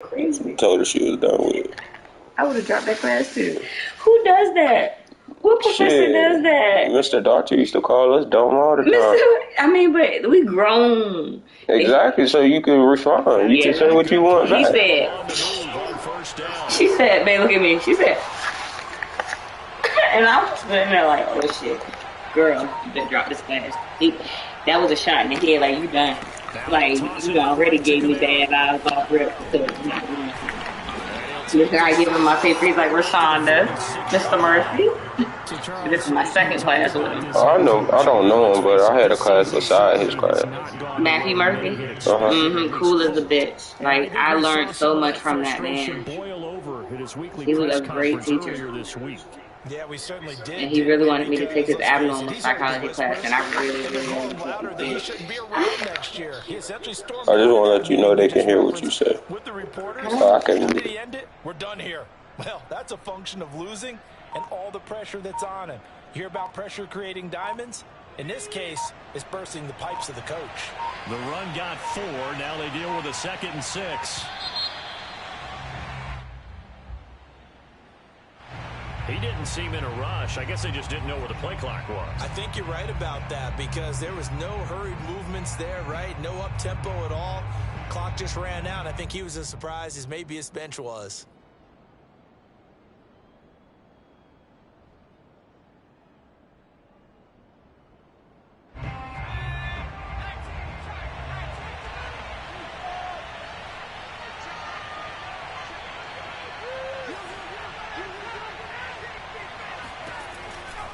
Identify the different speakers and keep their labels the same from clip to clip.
Speaker 1: Crazy.
Speaker 2: Told her she was done with it.
Speaker 1: I would have dropped that class too. Who does that? What professor does that?
Speaker 2: Mr. Doctor used to call us dumb all the time.
Speaker 1: I mean, but we grown.
Speaker 2: Exactly, so you can respond. You can say what you want back.
Speaker 1: She said, babe, look at me. She said, and I was sitting there like, oh shit, girl, you better drop this class. That was a shot in the head, like, you done. Like, you already gave me bad vibes off rip. This guy giving my paper, he's like, Rashonda, Mr. Murphy. This is my second class with him.
Speaker 2: I don't know him, but I had a class beside his class.
Speaker 1: Matthew Murphy? Cool as a bitch. Like, I learned so much from that man. He was a great teacher.
Speaker 3: Yeah, we certainly did.
Speaker 1: And he really wanted me to take his abnormal psychology class, and I really wanted to take it.
Speaker 2: I just want to let you know they can hear what you say.
Speaker 3: With the reporters, did he end it? We're done here. Well, that's a function of losing and all the pressure that's on him. You hear about pressure creating diamonds? In this case, it's bursting the pipes of the coach.
Speaker 4: The run got 4. Now they deal with a 2nd and 6. He didn't seem in a rush. I guess they just didn't know where the play clock was.
Speaker 3: I think you're right about that because there was no hurried movements there, right? No up-tempo at all. Clock just ran out. I think he was as surprised as maybe his bench was.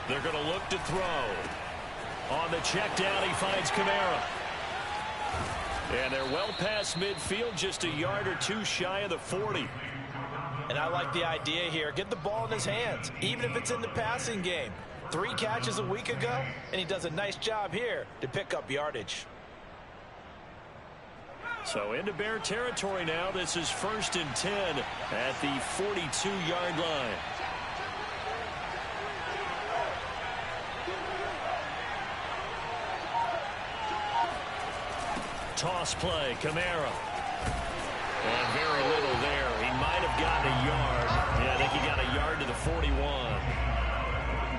Speaker 4: They're going to look to throw. On the check down, he finds Kamara. And they're well past midfield, just a yard or two shy of the 40.
Speaker 3: And I like the idea here. Get the ball in his hands, even if it's in the passing game. 3 catches a week ago, and he does a nice job here to pick up yardage.
Speaker 4: So into Bear territory now. This is 1st and 10 at the 42-yard line. Toss play, Kamara. And very little there. He might have gotten a yard. Yeah, I think he got a yard to the 41.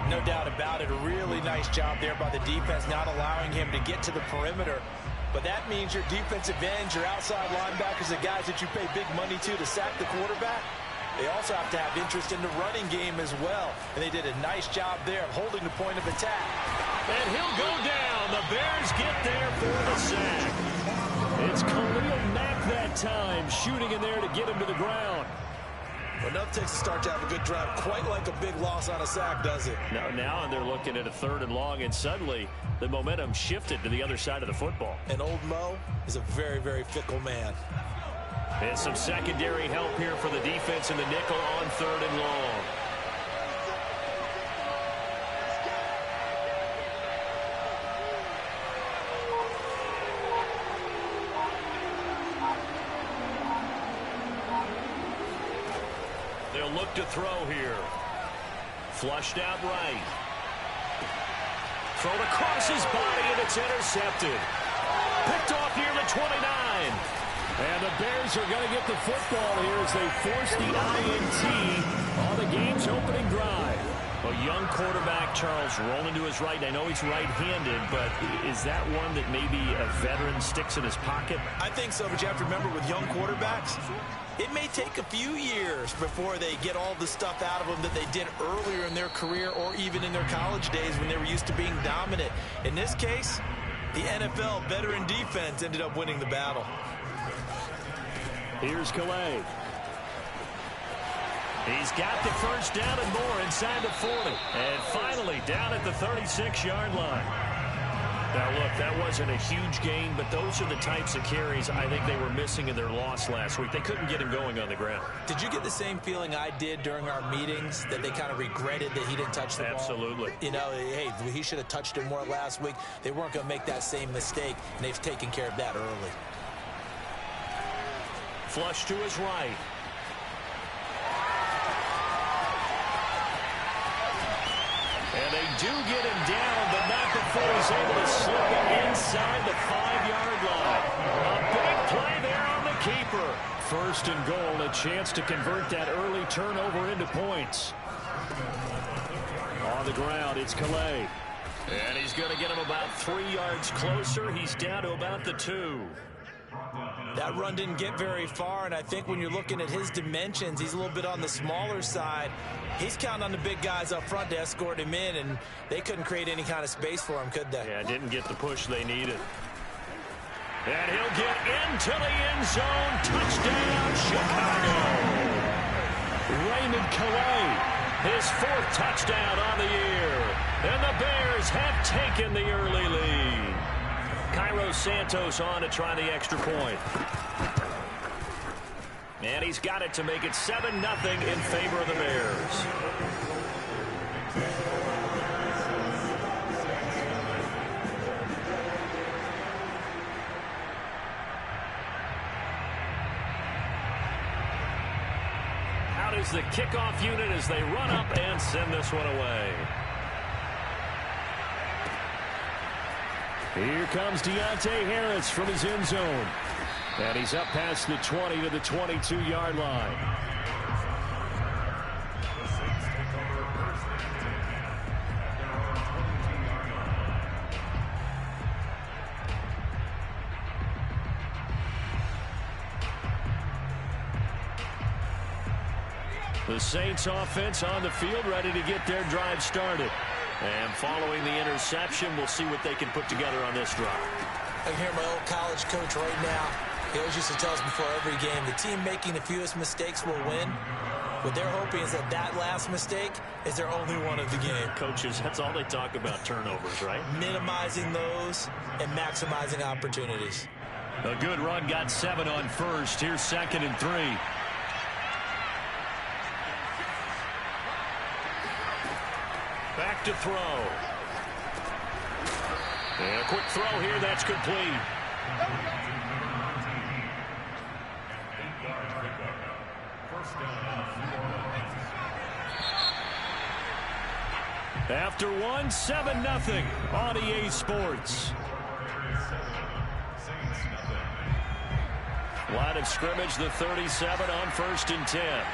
Speaker 3: No doubt about it. A really nice job there by the defense, not allowing him to get to the perimeter. But that means your defensive ends, your outside linebackers, the guys that you pay big money to sack the quarterback, they also have to have interest in the running game as well. And they did a nice job there of holding the point of attack.
Speaker 4: And he'll go down. The Bears get there for the sack. It's Khalil Mack that time, shooting in there to get him to the ground.
Speaker 3: Well, enough takes to start to have a good drive. Quite like a big loss on a sack, does it?
Speaker 4: Now they're looking at a 3rd and long, and suddenly the momentum shifted to the other side of the football.
Speaker 3: And old Mo is a very, very fickle man.
Speaker 4: And some secondary help here for the defense in the nickel on 3rd and long. They'll look to throw here. Flushed out right. Thrown across his body, and it's intercepted. Picked off near the 29. And the Bears are going to get the football here as they force the INT on the game's opening drive. A young quarterback, Charles, rolling to his right. I know he's right-handed, but is that one that maybe a veteran sticks in his pocket?
Speaker 3: I think so, but you have to remember with young quarterbacks, it may take a few years before they get all the stuff out of them that they did earlier in their career or even in their college days when they were used to being dominant. In this case, the NFL veteran defense ended up winning the battle.
Speaker 4: Here's Calais. He's got the first down and more inside the 40. And finally down at the 36-yard line. Now, look, that wasn't a huge gain, but those are the types of carries I think they were missing in their loss last week. They couldn't get him going on the ground.
Speaker 3: Did you get the same feeling I did during our meetings, that they kind of regretted that he didn't touch the ball?
Speaker 4: Absolutely.
Speaker 3: You know, hey, he should have touched it more last week. They weren't going to make that same mistake, and they've taken care of that early.
Speaker 4: Flush to his right. And they do get him down, but not before he's able to slip it inside the 5-yard line. A big play there on the keeper. first and goal, a chance to convert that early turnover into points. On the ground, it's Calais. And he's going to get him about 3 yards closer. He's down to about the 2.
Speaker 3: That run didn't get very far, and I think when you're looking at his dimensions, he's a little bit on the smaller side. He's counting on the big guys up front to escort him in, and they couldn't create any kind of space for him, could they?
Speaker 4: Yeah, didn't get the push they needed. And he'll get into the end zone. Touchdown, Chicago. Raymond Calais, his 4th touchdown on the year. And the Bears have taken the early lead. Cairo Santos on to try the extra point. And he's got it to make it 7-0 in favor of the Bears. Out is the kickoff unit as they run up and send this one away. Here comes Deontay Harris from his end zone. And he's up past the 20 to the 22-yard line. The Saints offense on the field, ready to get their drive started. And following the interception, we'll see what they can put together on this drive.
Speaker 3: I hear my old college coach right now. He always used to tell us before every game, the team making the fewest mistakes will win. What they're hoping is that that last mistake is their only one of the game.
Speaker 4: Coaches, that's all they talk about, turnovers, right?
Speaker 3: Minimizing those and maximizing opportunities.
Speaker 4: A good run, got 7 on first. Here's 2nd and 3. Back to throw. And a quick throw here, that's complete. After one, 7-0 on EA Sports. Line of scrimmage, the 37 on 1st and 10.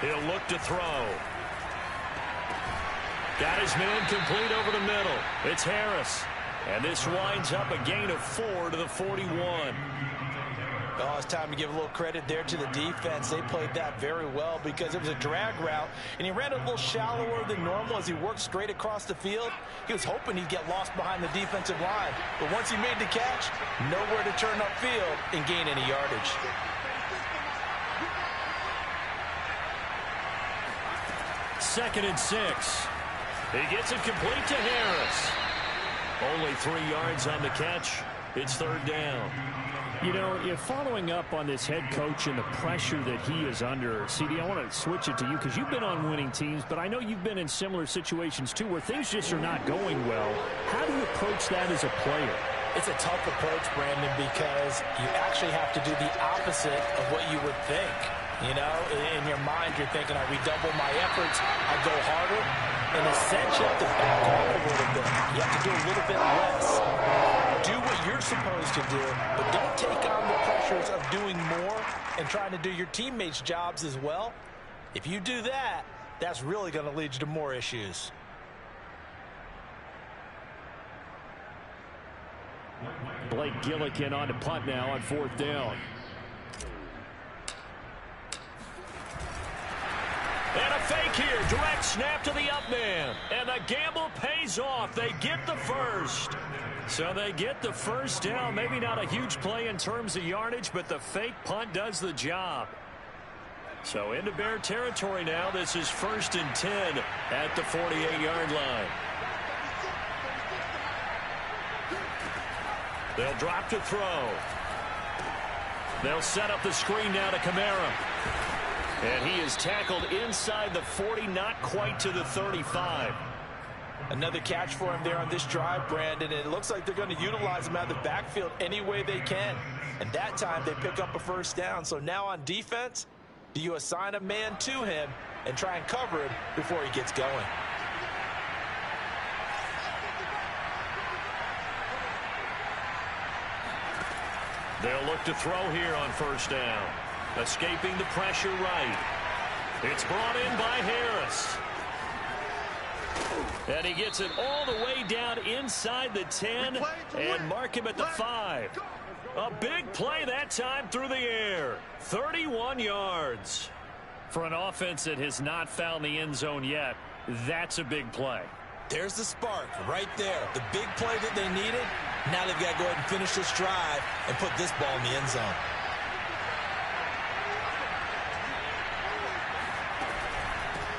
Speaker 4: He'll look to throw. Got his man complete over the middle. It's Harris. And this winds up a gain of 4 to the 41.
Speaker 3: Oh, it's time to give a little credit there to the defense. They played that very well because it was a drag route, and he ran a little shallower than normal as he worked straight across the field. He was hoping he'd get lost behind the defensive line, but once he made the catch, nowhere to turn upfield and gain any yardage.
Speaker 4: Second and 6. He gets it complete to Harris. Only 3 yards on the catch. It's 3rd down. You know, you're following up on this head coach and the pressure that he is under. CD, I want to switch it to you because you've been on winning teams, but I know you've been in similar situations too where things just are not going well. How do you approach that as a player?
Speaker 3: It's a tough approach, Brandon, because you actually have to do the opposite of what you would think. You know, in your mind, you're thinking, I redouble my efforts, I go harder. In a sense, you have to back off a little bit. You have to do a little bit less. Do what you're supposed to do, but don't take on the pressures of doing more and trying to do your teammates' jobs as well. If you do that, that's really going to lead you to more issues.
Speaker 4: Blake Gillikin on to punt now on 4th down. And a fake here. Direct snap to the up man. And the gamble pays off. They get the first. So they get the first down. Maybe not a huge play in terms of yardage, but the fake punt does the job. So into Bear territory now. This is 1st and 10 at the 48-yard line. They'll drop to throw. They'll set up the screen now to Kamara. And he is tackled inside the 40, not quite to the 35.
Speaker 3: Another catch for him there on this drive, Brandon. And it looks like they're going to utilize him out of the backfield any way they can. And that time they pick up a first down. So now on defense, do you assign a man to him, and try and cover him before he gets going.
Speaker 4: They'll look to throw here on first down. Escaping the pressure right. It's brought in by Harris. And he gets it all the way down inside the 10 and mark him at the 5. A big play that time through the air. 31 yards. For an offense that has not found the end zone yet, that's a big play.
Speaker 3: There's the spark right there. The big play that they needed. Now they've got to go ahead and finish this drive and put this ball in the end zone.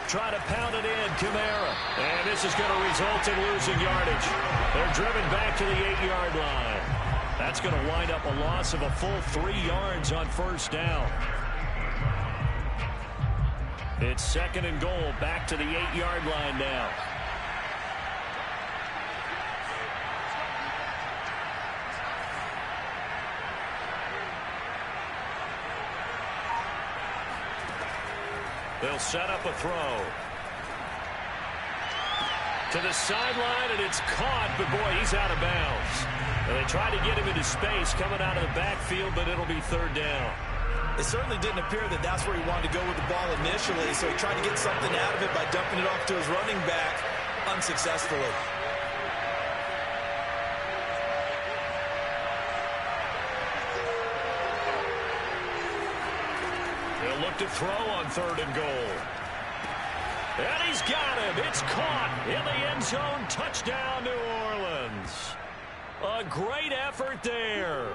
Speaker 4: Try to pound it in, Kamara. And this is going to result in losing yardage. They're driven back to the 8-yard line. That's going to wind up a loss of a full 3 yards on first down. It's 2nd and goal, back to the 8-yard line now. They'll set up a throw. To the sideline, and it's caught, but boy, he's out of bounds. And they try to get him into space coming out of the backfield, but it'll be 3rd down.
Speaker 3: It certainly didn't appear that that's where he wanted to go with the ball initially, so he tried to get something out of it by dumping it off to his running back unsuccessfully.
Speaker 4: They'll look to throw on 3rd and goal. And he's got him. It's caught in the end zone. Touchdown, New Orleans. A great effort there.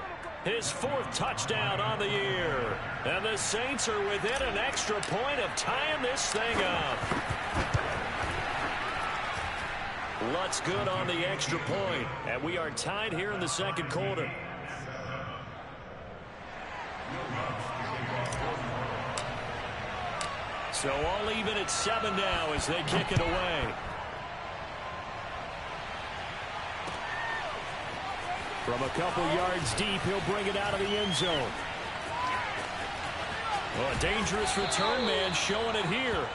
Speaker 4: His 4th touchdown on the year. And the Saints are within an extra point of tying this thing up. Lutz good on the extra point. And we are tied here in the 2nd quarter. So all even at 7 now as they kick it away. From a couple yards deep, he'll bring it out of the end zone. Oh, a dangerous return man showing it here.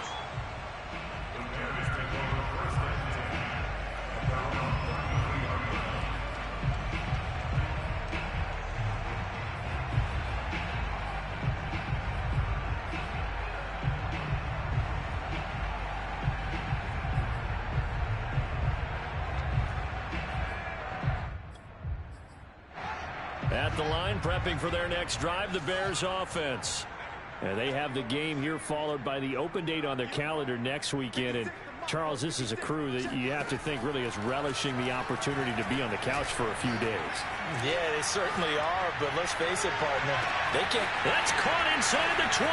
Speaker 4: At the line, prepping for their next drive, the Bears offense. And they have the game here followed by the open date on their calendar next weekend. And Charles, this is a crew that you have to think really is relishing the opportunity to be on the couch for a few days.
Speaker 3: Yeah, they certainly are, but let's face it, partner. They can't.
Speaker 4: That's caught inside the 20.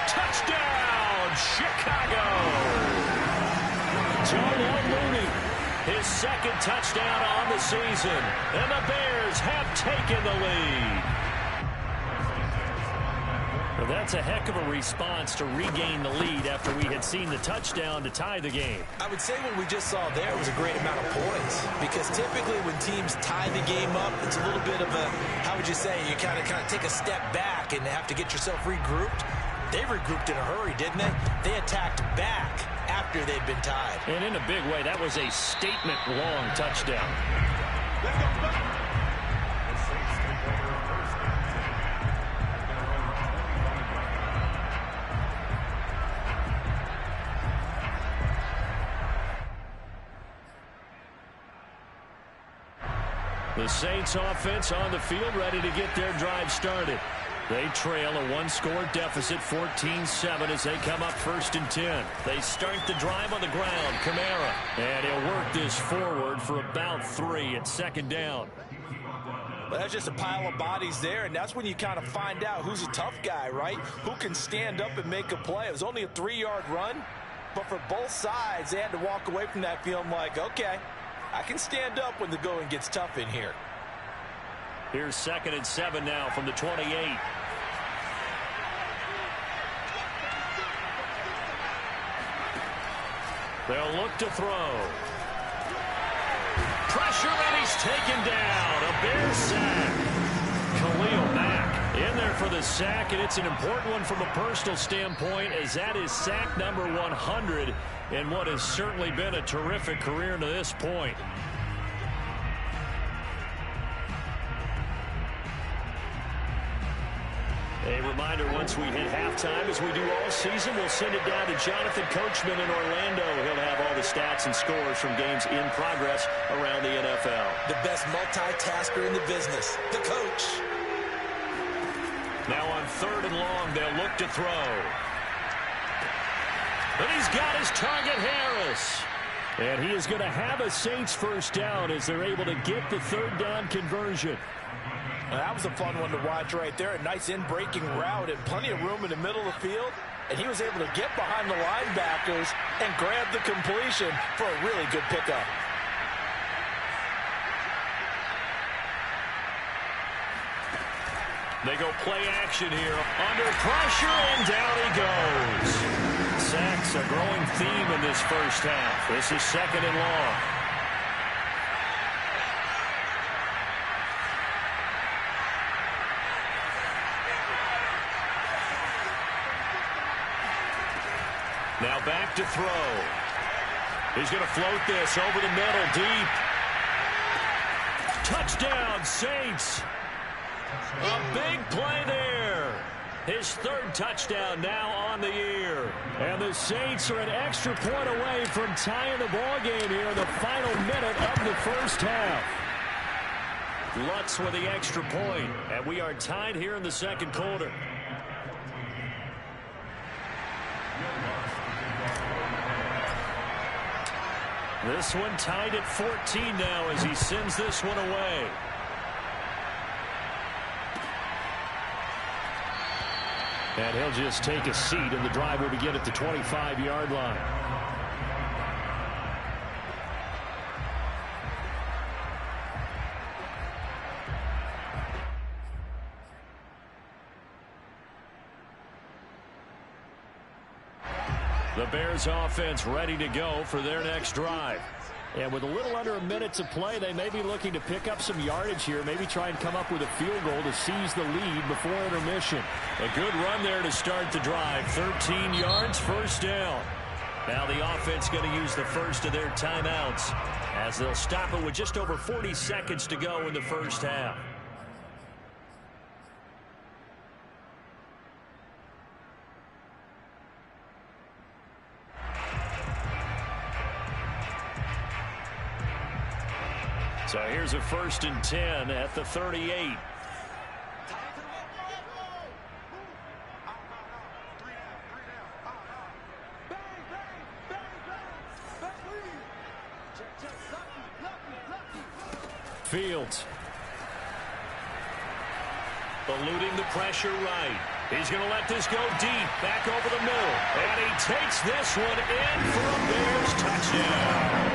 Speaker 4: Touchdown, Chicago. Darnell Mooney, his 2nd touchdown on the season. And the Bears have taken the lead. Well, that's a heck of a response to regain the lead after we had seen the touchdown to tie the game.
Speaker 3: I would say what we just saw there was a great amount of points, because typically when teams tie the game up, it's a little bit of a, how would you say, you kind of take a step back and have to get yourself regrouped. They regrouped in a hurry, didn't they? They attacked back after they'd been tied.
Speaker 4: And in a big way, that was a statement-long touchdown.
Speaker 3: Let's go.
Speaker 4: The Saints offense on the field ready to get their drive started. They trail a 1-score deficit, 14-7, as they come up 1st and 10. They start the drive on the ground. Kamara. And he'll work this forward for about 3 at 2nd down.
Speaker 3: Well, that's just a pile of bodies there, and that's when you kind of find out who's a tough guy, right? Who can stand up and make a play. It was only a 3-yard run, but for both sides, they had to walk away from that feeling like, okay, I can stand up when the going gets tough in here.
Speaker 4: Here's 2nd and 7 now from the 28. They'll look to throw. Pressure, and he's taken down. A Bears sack. Khalil Mack In there for the sack, and it's an important one from a personal standpoint, as that is sack number 100 in what has certainly been a terrific career to this point. A reminder, once we hit halftime, as we do all season, we'll send it down to Jonathan Coachman in Orlando. He'll have all the stats and scores from games in progress around the NFL.
Speaker 3: The best multitasker in the business, the coach.
Speaker 4: Now on 3rd and long, they'll look to throw. And he's got his target, Harris. And he is going to have a Saints first down as they're able to get the 3rd down conversion.
Speaker 3: That was a fun one to watch right there. A nice in-breaking route and plenty of room in the middle of the field. And he was able to get behind the linebackers and grab the completion for a really good pickup.
Speaker 4: They go play action here. Under pressure, and down he goes. Sacks a growing theme in this first half. This is 2nd and long. Now back to throw. He's going to float this over the middle, deep. Touchdown, Saints. A big play there. His 3rd touchdown now on the year. And the Saints are an extra point away from tying the ball game here in the final minute of the first half. Lutz with the extra point, and we are tied here in the 2nd quarter. This one tied at 14 now as he sends this one away. And he'll just take a seat, and the drive will begin at the 25-yard line. The Bears offense ready to go for their next drive. And with a little under a minute to play, they may be looking to pick up some yardage here, maybe try and come up with a field goal to seize the lead before intermission. A good run there to start the drive. 13 yards, first down. Now the offense going to use the first of their timeouts as they'll stop it with just over 40 seconds to go in the first half. So here's a 1st and 10 at the 38. Fields. Eluding the pressure right. He's going to let this go deep, back over the middle. And he takes this one in for a Bears touchdown.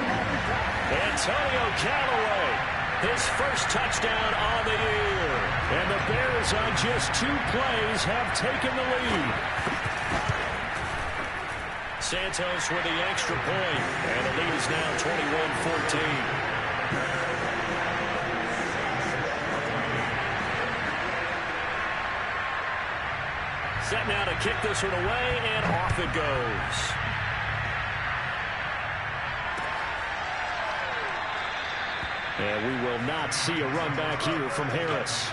Speaker 4: Antonio Callaway, his first touchdown on the year. And the Bears on just 2 plays have taken the lead. Santos with the extra point, and the lead is now 21-14. Set now to kick this one away, and off it goes. And we will not see a run back here from Harris.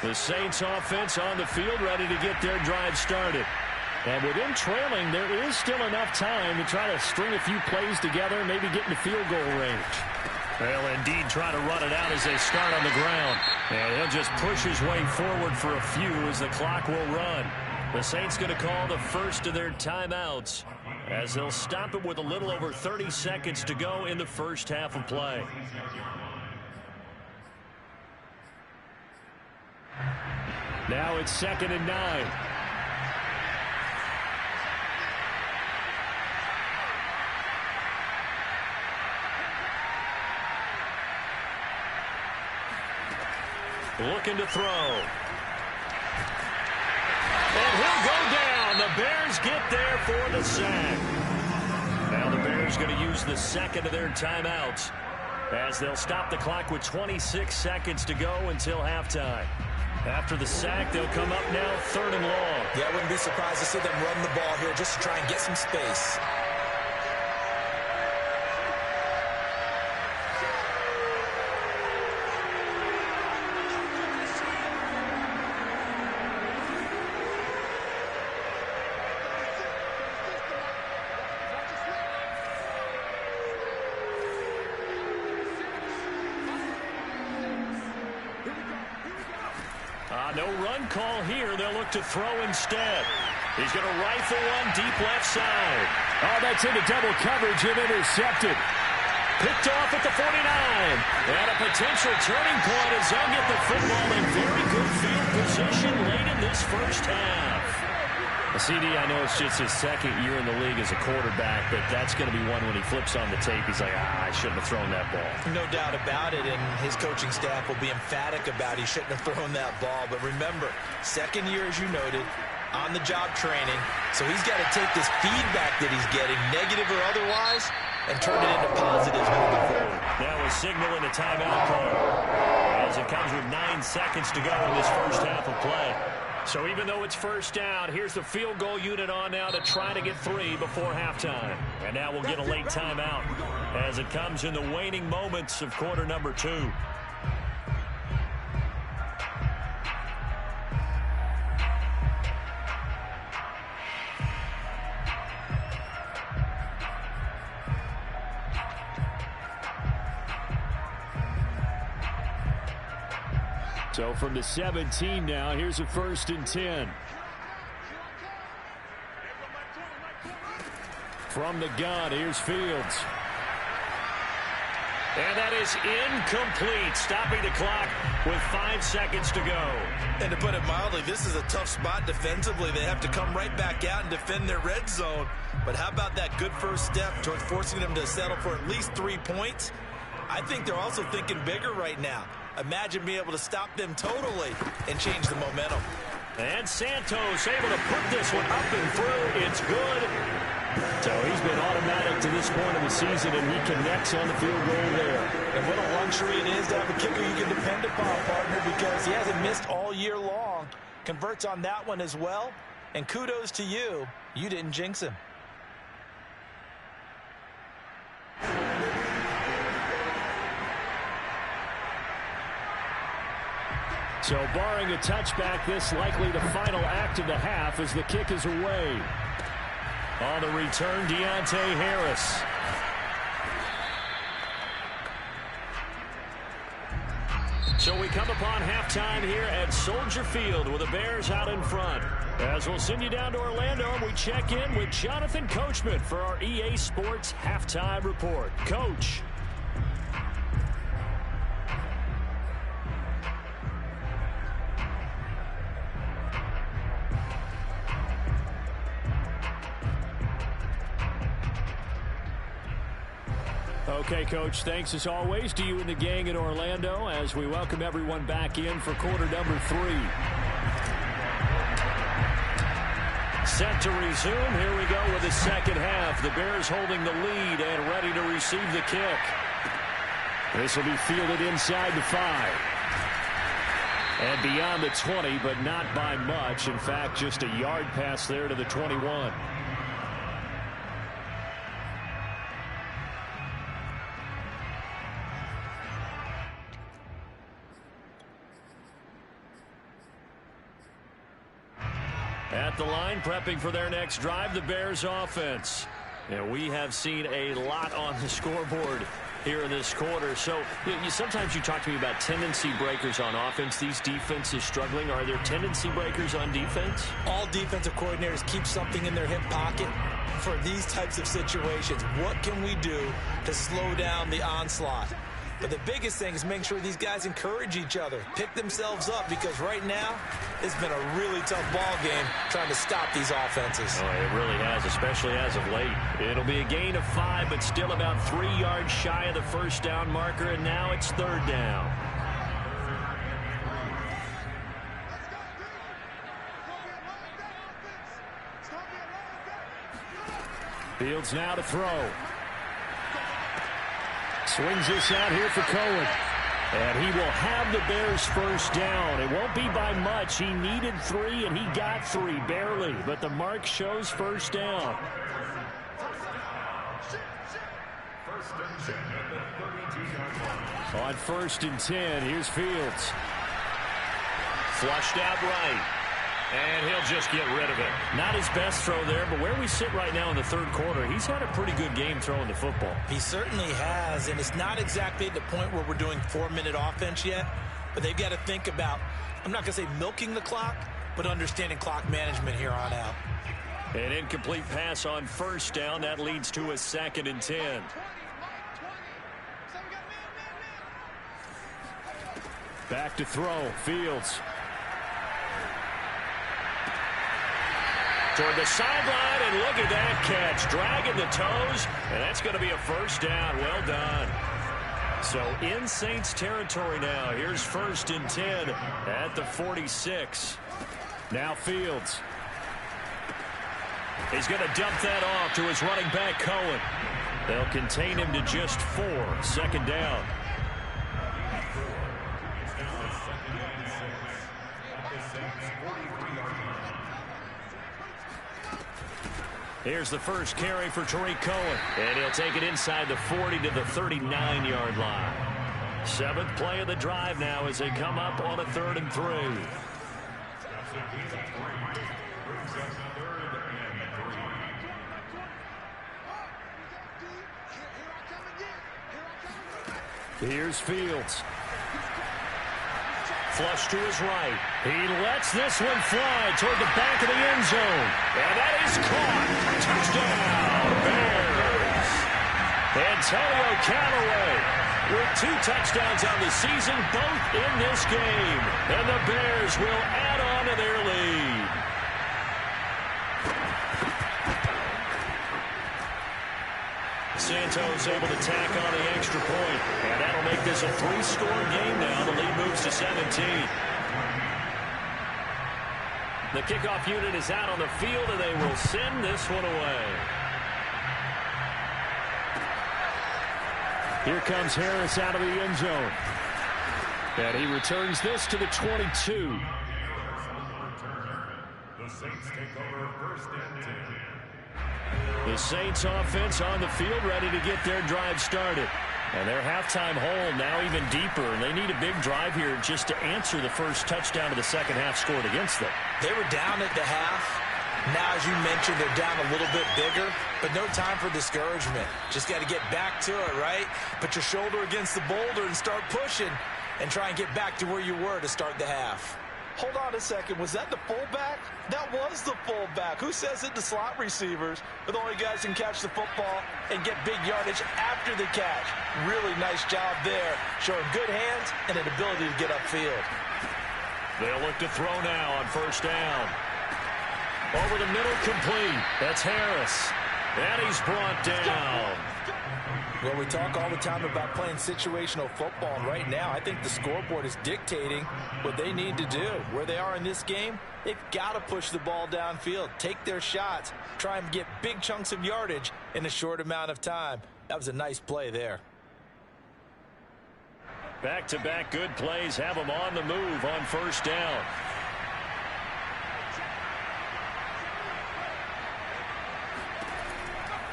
Speaker 4: The Saints offense on the field ready to get their drive started. And with them trailing, there is still enough time to try to string a few plays together, maybe get into field goal range. Well, indeed, try to run it out as they start on the ground. And he'll just push his way forward for a few as the clock will run. The Saints going to call the first of their timeouts as they'll stop it with a little over 30 seconds to go in the first half of play. Now it's 2nd and 9. Looking to throw. And he'll go down. The Bears get there for the sack. Now the Bears going to use the second of their timeouts as they'll stop the clock with 26 seconds to go until halftime. After the sack, they'll come up now 3rd and long.
Speaker 3: Yeah, I wouldn't be surprised to see them run the ball here just to try and get some space.
Speaker 4: No run call here. They'll look to throw instead. He's going to rifle one deep left side. Oh, that's into double coverage and intercepted. Picked off at the 49. And a potential turning point as they'll get the football in very good field position late in this first half. CD, I know it's just his second year in the league as a quarterback, but that's going to be one when he flips on the tape. He's like, I shouldn't have thrown that ball.
Speaker 3: No doubt about it, and his coaching staff will be emphatic about he shouldn't have thrown that ball. But remember, second year, as you noted, on-the-job training. So he's got to take this feedback that he's getting, negative or otherwise, and turn it into positives moving forward.
Speaker 4: Now a signal in a timeout call as it comes with 9 seconds to go in this first half of play. So even though it's first down, here's the field goal unit on now to try to get 3 before halftime. And now we'll get a late timeout as it comes in the waning moments of quarter number 2. So from the 17 now, here's a 1st and 10. From the gun, here's Fields. And that is incomplete, stopping the clock with 5 seconds to go.
Speaker 3: And to put it mildly, this is a tough spot defensively. They have to come right back out and defend their red zone. But how about that good first step towards forcing them to settle for at least 3 points? I think they're also thinking bigger right now. Imagine being able to stop them totally and change the momentum.
Speaker 4: And Santos able to put this one up and through. It's good. So he's been automatic to this point of the season, and he connects on the field goal there.
Speaker 3: And what a luxury it is to have a kicker you can depend upon, partner, because he hasn't missed all year long. Converts on that one as well. And kudos to you. You didn't jinx him.
Speaker 4: So barring a touchback, this likely the final act of the half as the kick is away. On the return, Deontay Harris. So we come upon halftime here at Soldier Field with the Bears out in front. As we'll send you down to Orlando, and we check in with Jonathan Coachman for our EA Sports Halftime Report. Coach. Okay, Coach, thanks as always to you and the gang in Orlando as we welcome everyone back in for quarter number 3. Set to resume. Here we go with the second half. The Bears holding the lead and ready to receive the kick. This will be fielded inside the 5. And beyond the 20, but not by much. In fact, just a yard pass there to the 21. At the line, prepping for their next drive, the Bears offense. And we have seen a lot on the scoreboard here in this quarter. So sometimes you talk to me about tendency breakers on offense. These defenses struggling. Are there tendency breakers on defense?
Speaker 3: All defensive coordinators keep something in their hip pocket for these types of situations. What can we do to slow down the onslaught? But the biggest thing is making sure these guys encourage each other, pick themselves up, because right now it's been a really tough ball game trying to stop these offenses.
Speaker 4: Oh, it really has, especially as of late. It'll be a gain of 5, but still about 3 yards shy of the first down marker, and now it's 3rd down. Fields now to throw. Swings this out here for Cohen. And he will have the Bears first down. It won't be by much. He needed 3, and he got 3, barely. But the mark shows first down. On 1st and 10, here's Fields.
Speaker 5: Flushed out right. And he'll just get rid of it.
Speaker 4: Not his best throw there, but where we sit right now in the 3rd quarter, he's had a pretty good game throwing the football.
Speaker 3: He certainly has, and it's not exactly at the point where we're doing 4-minute offense yet, but they've got to think about, I'm not going to say milking the clock, but understanding clock management here on out.
Speaker 4: An incomplete pass on 1st down. That leads to a 2nd and 10. Back to throw. Fields. Toward the sideline, and look at that catch. Dragging the toes, and that's going to be a first down. Well done. So in Saints territory now. Here's 1st and 10 at the 46. Now Fields. He's going to dump that off to his running back, Cohen. They'll contain him to just 4. 2nd down. Here's the first carry for Tariq Cohen. And he'll take it inside the 40 to the 39-yard line. 7th play of the drive now as they come up on a 3rd and 3. Here's Fields. Flush to his right. He lets this one fly toward the back of the end zone. And that is caught. Touchdown, Bears. Antonio Callaway with 2 touchdowns on the season, both in this game. And the Bears will add on to their lead. Santos able to tack on the extra point, and that'll make this a 3-score game now. The lead moves to 17. The kickoff unit is out on the field, and they will send this one away. Here comes Harris out of the end zone. And he returns this to the 22.
Speaker 6: The Saints take over 1st and 10.
Speaker 4: The Saints offense on the field ready to get their drive started. And their halftime hole now even deeper, and they need a big drive here just to answer the first touchdown of the second half scored against them.
Speaker 3: They were down at the half. Now, as you mentioned, they're down a little bit bigger, but no time for discouragement. Just got to get back to it, right? Put your shoulder against the boulder and start pushing and try and get back to where you were to start the half.
Speaker 7: Hold on a second. Was that the fullback? That was the fullback. Who says it? The slot receivers are the only guys who can catch the football and get big yardage after the catch. Really nice job there, showing good hands and an ability to get upfield.
Speaker 4: They'll look to throw now on 1st down. Over the middle, complete. That's Harris. And he's brought down.
Speaker 3: Well, we talk all the time about playing situational football, and right now I think the scoreboard is dictating what they need to do. Where they are in this game, they've got to push the ball downfield, take their shots, try and get big chunks of yardage in a short amount of time. That was a nice play there.
Speaker 4: Back-to-back good plays have them on the move on 1st down.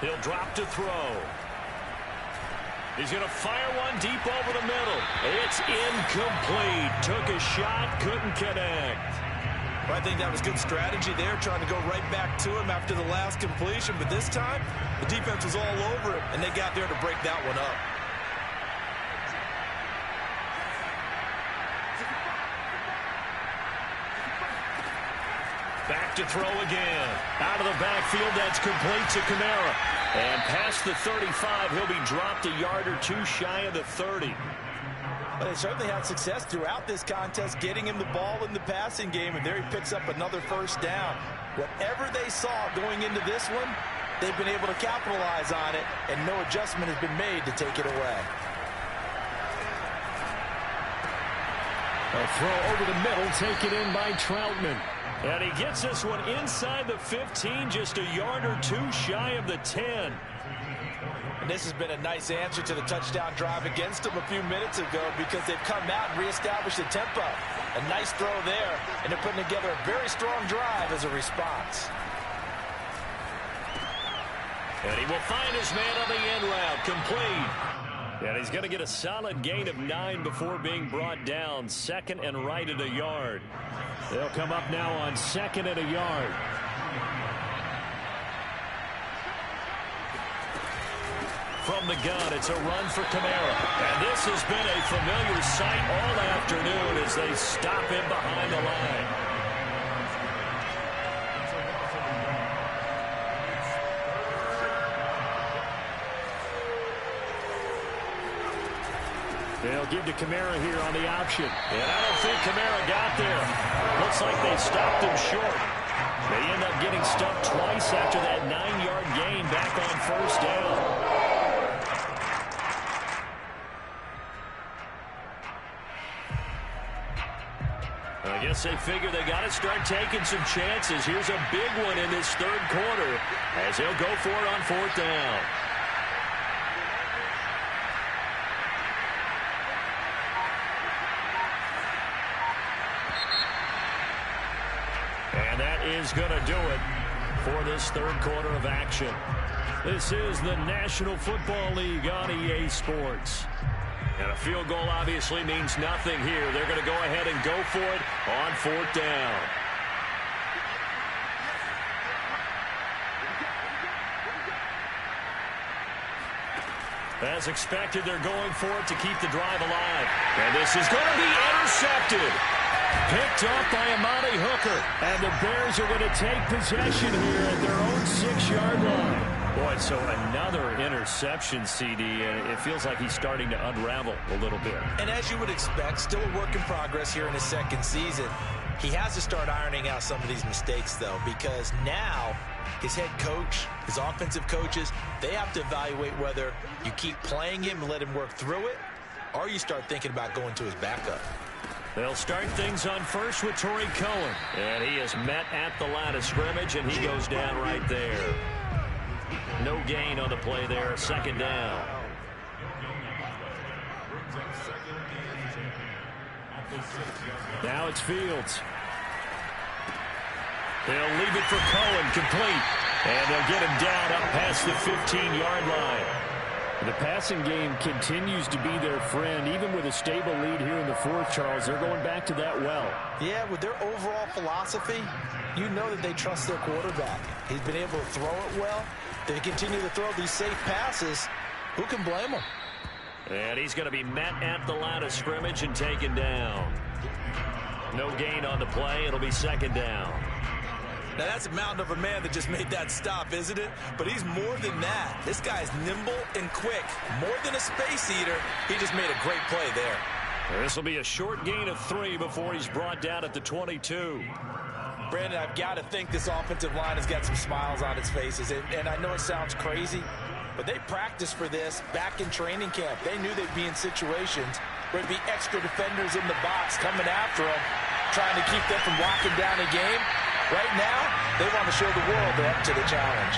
Speaker 4: He'll drop to throw. He's going to fire one deep over the middle. It's incomplete. Took a shot, couldn't connect.
Speaker 3: Well, I think that was good strategy there, trying to go right back to him after the last completion. But this time, the defense was all over him, and they got there to break that one up.
Speaker 4: Back to throw again. Out of the backfield, that's complete to Kamara. And past the 35, he'll be dropped a yard or 2 shy of the 30.
Speaker 7: But they certainly had success throughout this contest, getting him the ball in the passing game, and there he picks up another 1st down. Whatever they saw going into this one, they've been able to capitalize on it, and no adjustment has been made to take it away.
Speaker 4: A throw over the middle, taken in by Troutman. And he gets this one inside the 15, just a yard or two shy of the 10.
Speaker 7: And this has been a nice answer to the touchdown drive against them a few minutes ago because they've come out and reestablished the tempo. A nice throw there, and they're putting together a very strong drive as a response.
Speaker 4: And he will find his man on the end route, complete. And he's going to get a solid gain of 9 before being brought down. Second and right at a yard. They'll come up now on second and a yard. From the gun, it's a run for Kamara. And this has been a familiar sight all afternoon as they stop him behind the line. They'll give to Kamara here on the option. And I don't think Kamara got there. Looks like they stopped him short. They end up getting stuffed twice after that 9-yard gain back on first down. I guess they figure they got to start taking some chances. Here's a big one in this third quarter as they'll go for it on fourth down. And that is going to do it for this third quarter of action. This is the National Football League on EA Sports. And a field goal obviously means nothing here. They're going to go ahead and go for it on fourth down. As expected, they're going for it to keep the drive alive. And this is going to be intercepted. Picked off by Amani Hooker. And the Bears are going to take possession here at their own 6-yard line. Boy, so another interception, CD, and it feels like he's starting to unravel a little bit.
Speaker 7: And as you would expect, still a work in progress here in his second season. He has to start ironing out some of these mistakes, though, because now his head coach, his offensive coaches, they have to evaluate whether you keep playing him and let him work through it, or you start thinking about going to his backup.
Speaker 4: They'll start things on first with Torrey Cohen. And he is met at the line of scrimmage, and he goes down right there. No gain on the play there, second down. Now it's Fields. They'll leave it for Cohen, complete. And they'll get him down up past the 15-yard line. The passing game continues to be their friend. Even with a stable lead here in the fourth, Charles, they're going back to that well.
Speaker 7: Yeah, with their overall philosophy, you know that they trust their quarterback. He's been able to throw it well. They continue to throw these safe passes. Who can blame them?
Speaker 4: And he's going to be met at the line of scrimmage and taken down. No gain on the play. It'll be second down.
Speaker 7: Now, that's a mountain of a man that just made that stop, isn't it? But he's more than that. This guy's nimble and quick. More than a space eater. He just made a great play there.
Speaker 4: This will be a short gain of 3 before he's brought down at the 22.
Speaker 7: Brandon, I've got to think this offensive line has got some smiles on its faces. And I know it sounds crazy, but they practiced for this back in training camp. They knew they'd be in situations where there'd be extra defenders in the box coming after them, trying to keep them from locking down a game. Right now, they want to show the world they're up to the challenge.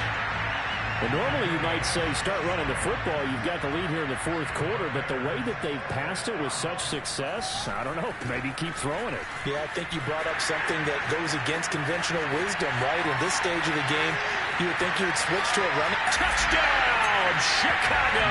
Speaker 4: And normally you might say start running the football. You've got the lead here in the fourth quarter, but the way that they've passed it with such success, I don't know, maybe keep throwing it.
Speaker 7: Yeah, I think you brought up something that goes against conventional wisdom, right? In this stage of the game, you would think you would switch to a running.
Speaker 4: Touchdown, Chicago!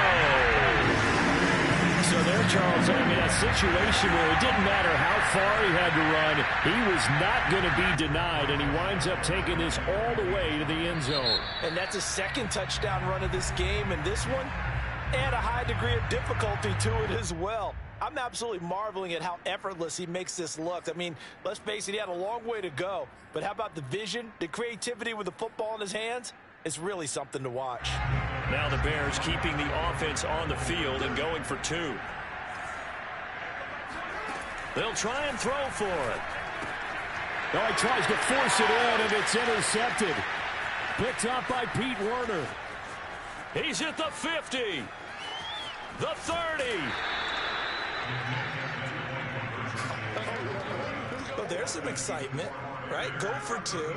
Speaker 4: So there, Charles, I mean, a situation where it didn't matter how far he had to run, he was not going to be denied, and he winds up taking this all the way to the end zone.
Speaker 7: And that's a second touchdown run of this game, and this one, add a high degree of difficulty to it as well. I'm absolutely marveling at how effortless he makes this look. I mean, let's face it, he had a long way to go, but how about the vision, the creativity with the football in his hands? It's really something to watch.
Speaker 4: Now the Bears keeping the offense on the field and going for 2. They'll try and throw for it.
Speaker 8: Oh, he tries to force it in, and it's intercepted. Picked up by Pete Werner.
Speaker 4: He's at the 50. The 30.
Speaker 7: Well, there's some excitement. right? Go for 2,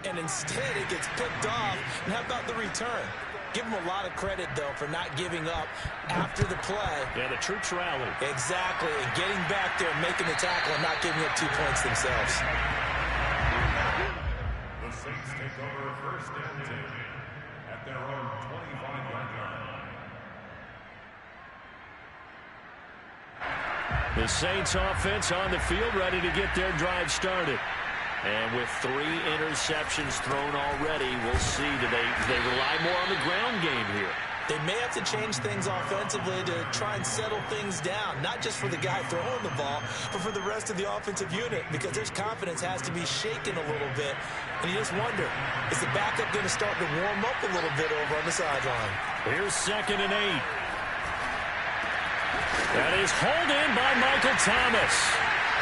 Speaker 7: and instead it gets picked off. And how about the return? Give him a lot of credit, though, for not giving up after the play.
Speaker 8: Yeah, the troops rallied.
Speaker 7: Exactly, and getting back there, making the tackle, and not giving up 2 points themselves.
Speaker 6: The Saints take over first and 10 at their own 25-yard line.
Speaker 8: The Saints offense on the field, ready to get their drive started. And with 3 interceptions thrown already, we'll see. Do they rely more on the ground game here?
Speaker 7: They may have to change things offensively to try and settle things down, not just for the guy throwing the ball, but for the rest of the offensive unit, because their confidence has to be shaken a little bit. And you just wonder, is the backup going to start to warm up a little bit over on the sideline?
Speaker 8: Here's 2nd and 8. That is hauled in by Michael Thomas.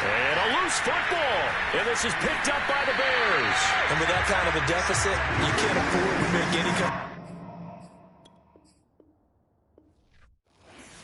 Speaker 8: And a loose football. And this is picked up by the Bears.
Speaker 7: And with that kind of a deficit, you can't afford to make any kind of